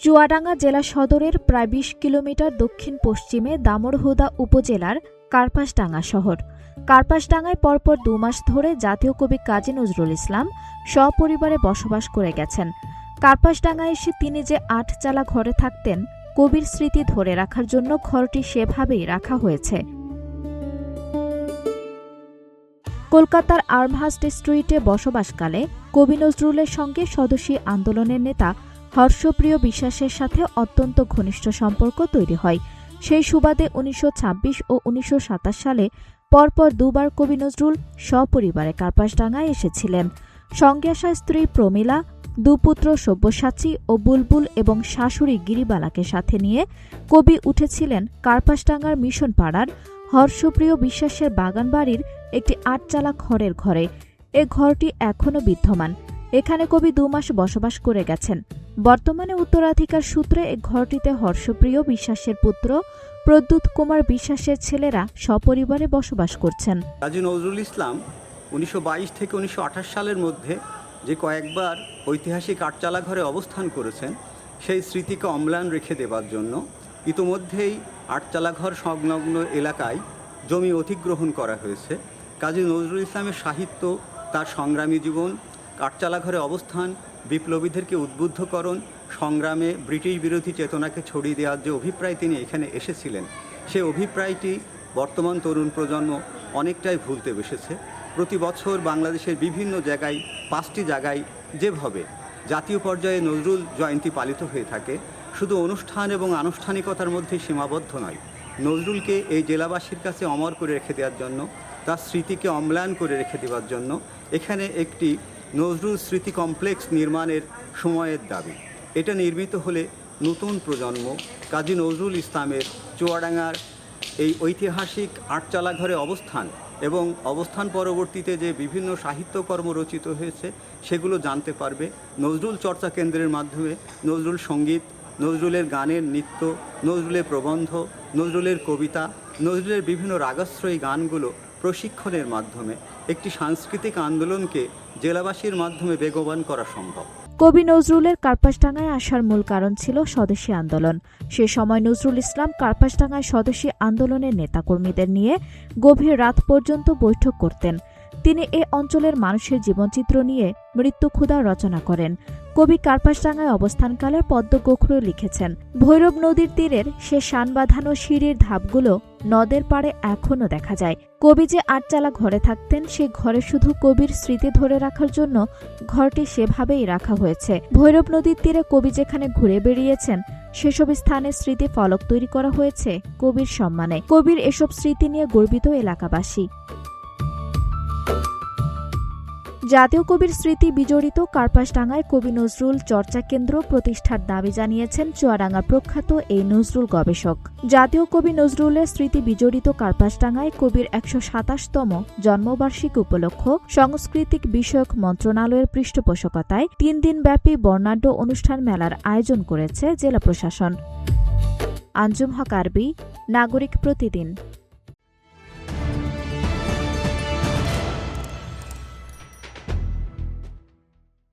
চুয়াডাঙ্গা জেলা সদরের প্রায় ২০ কিলোমিটার দক্ষিণ পশ্চিমে দামুড়হুদা উপজেলার কার্পাসডাঙ্গা শহর। কার্পাসডাঙ্গায় পরপর ২ মাস ধরে জাতীয় কবি কাজী নজরুল ইসলাম সপরিবারে বসবাস করে গেছেন। কার্পাসডাঙ্গায় এসে তিনি যে ৮ চালা ঘরে থাকতেন, কবির স্মৃতি ধরে রাখার জন্য ঘরটি সেভাবেই রাখা হয়েছে। কলকাতার আর্মহার্স্ট স্ট্রিটে বসবাসকালে কবি নজরুলের সঙ্গে স্বদেশী আন্দোলনের নেতা হর্ষপ্রিয় বিশ্বাসের সাথে অত্যন্ত ঘনিষ্ঠ সম্পর্ক তৈরি হয়। সেই সুবাদে ১৯২৬ ও ১৯২৭ সালে পরপর দুবার কবি নজরুল সপরিবারে কার্পাসডাঙ্গায় এসেছিলেন। সঙ্গে আসা স্ত্রী প্রমীলা, দুপুত্র সব্যসাচী ও বুলবুল এবং শাশুড়ি গিরিবালাকে সাথে নিয়ে কবি উঠেছিলেন কার্পাসডাঙ্গার মিশন পাড়ার হর্ষপ্রিয় বিশ্বাসের বাগান বাড়ির একটি ৮ চালা খড়ের ঘরে। এ ঘরটি এখনও বিদ্যমান। এখানে কবি ২ মাস বসবাস করে গেছেন। বর্তমানে উত্তরাধিকার সূত্রে এ ঘরটিতে হর্ষপ্রিয় বিশ্বাসের পুত্র প্রদ্যুৎ কুমার বিশ্বাসের ছেলেরা সপরিবারে বসবাস করছেন। কাজী নজরুল ইসলাম ১৯২২ থেকে ১৯২৮ সালের মধ্যে যে কয়েকবার ঐতিহাসিক আটচালা ঘরে অবস্থান করেছেন, সেই স্মৃতিকে অম্লান রেখে দেবার জন্য ইতোমধ্যেই আটচালা ঘর সংলগ্ন এলাকায় জমি অধিগ্রহণ করা হয়েছে। কাজী নজরুল ইসলামের সাহিত্য, তার সংগ্রামী জীবন, আটচালা ঘরে অবস্থান, বিপ্লবীদেরকে উদ্বুদ্ধকরণ, সংগ্রামে ব্রিটিশ বিরোধী চেতনাকে ছড়িয়ে দেওয়ার যে অভিপ্রায় তিনি এখানে এসেছিলেন, সেই অভিপ্রায়টি বর্তমান তরুণ প্রজন্ম অনেকটাই ভুলতে বসেছে। প্রতি বছর বাংলাদেশের বিভিন্ন জায়গায় ৫টি জায়গায় যেভাবে জাতীয় পর্যায়ে নজরুল জয়ন্তী পালিত হয়ে থাকে, শুধু অনুষ্ঠান এবং আনুষ্ঠানিকতার মধ্যে সীমাবদ্ধ নয়। নজরুলকে এই জেলাবাসীর কাছে অমর করে রেখে দেওয়ার জন্য, তার স্মৃতিকে অম্লান করে রেখে দেওয়ার জন্য এখানে একটি নজরুল স্মৃতি কমপ্লেক্স নির্মাণের সময়ের দাবি। এটা নির্মিত হলে নতুন প্রজন্ম কাজী নজরুল ইসলামের চুয়াডাঙ্গার এই ঐতিহাসিক আটচালা ঘরে অবস্থান এবং অবস্থান পরবর্তীতে যে বিভিন্ন সাহিত্যকর্ম রচিত হয়েছে সেগুলো জানতে পারবে। নজরুল চর্চা কেন্দ্রের মাধ্যমে নজরুল সঙ্গীত, নজরুলের গানের নৃত্য, নজরুলের প্রবন্ধ, নজরুলের কবিতা, নজরুলের বিভিন্ন রাগাশ্রয়ী গানগুলো প্রশিক্ষণের মাধ্যমে একটি সাংস্কৃতিক আন্দোলনকে জেলাবাসীর মাধ্যমে বেগবান করা সম্ভব। কবি নজরুলের কার্পাসডাঙ্গায় আসার মূল কারণ ছিল স্বদেশী আন্দোলন। সে সময় নজরুল ইসলাম কার্পাসডাঙ্গায় স্বদেশী আন্দোলনের নেতাকর্মীদের নিয়ে গভীর রাত পর্যন্ত বৈঠক করতেন। তিনি এ অঞ্চলের মানুষের জীবনচিত্র নিয়ে মৃত্যুক্ষুধা রচনা করেন। কবি কার্পাসডাঙ্গায় অবস্থানকালে পদ্ম গোখরো লিখেছেন, ভৈরব নদীর তীরের সে শান বাঁধানো সিঁড়ির ধাপগুলো নদের পাড়ে এখনও দেখা যায়। কবি যে ৮ চালা ঘরে থাকতেন, সে ঘরে শুধু কবির স্মৃতি ধরে রাখার জন্য ঘরটি সেভাবেই রাখা হয়েছে। ভৈরব নদীর তীরে কবি যেখানে ঘুরে বেড়িয়েছেন, সেসব স্থানে স্মৃতি ফলক তৈরি করা হয়েছে কবির সম্মানে। কবির এসব স্মৃতি নিয়ে গর্বিত এলাকাবাসী। জাতীয় কবির স্মৃতি বিজড়িত কার্পাসডাঙ্গায় কবি নজরুল চর্চা কেন্দ্র প্রতিষ্ঠার দাবি জানিয়েছেন চুয়াডাঙ্গার প্রখ্যাত এই নজরুল গবেষক। জাতীয় কবি নজরুলের স্মৃতি বিজড়িত কার্পাসডাঙ্গায় কবির ১২৭তম জন্মবার্ষিকী উপলক্ষ সাংস্কৃতিক বিষয়ক মন্ত্রণালয়ের পৃষ্ঠপোষকতায় ৩ দিনব্যাপী বর্ণাঢ্য অনুষ্ঠান মেলার আয়োজন করেছে জেলা প্রশাসন। আঞ্জুম হক আরবি, নাগরিক প্রতিদিন।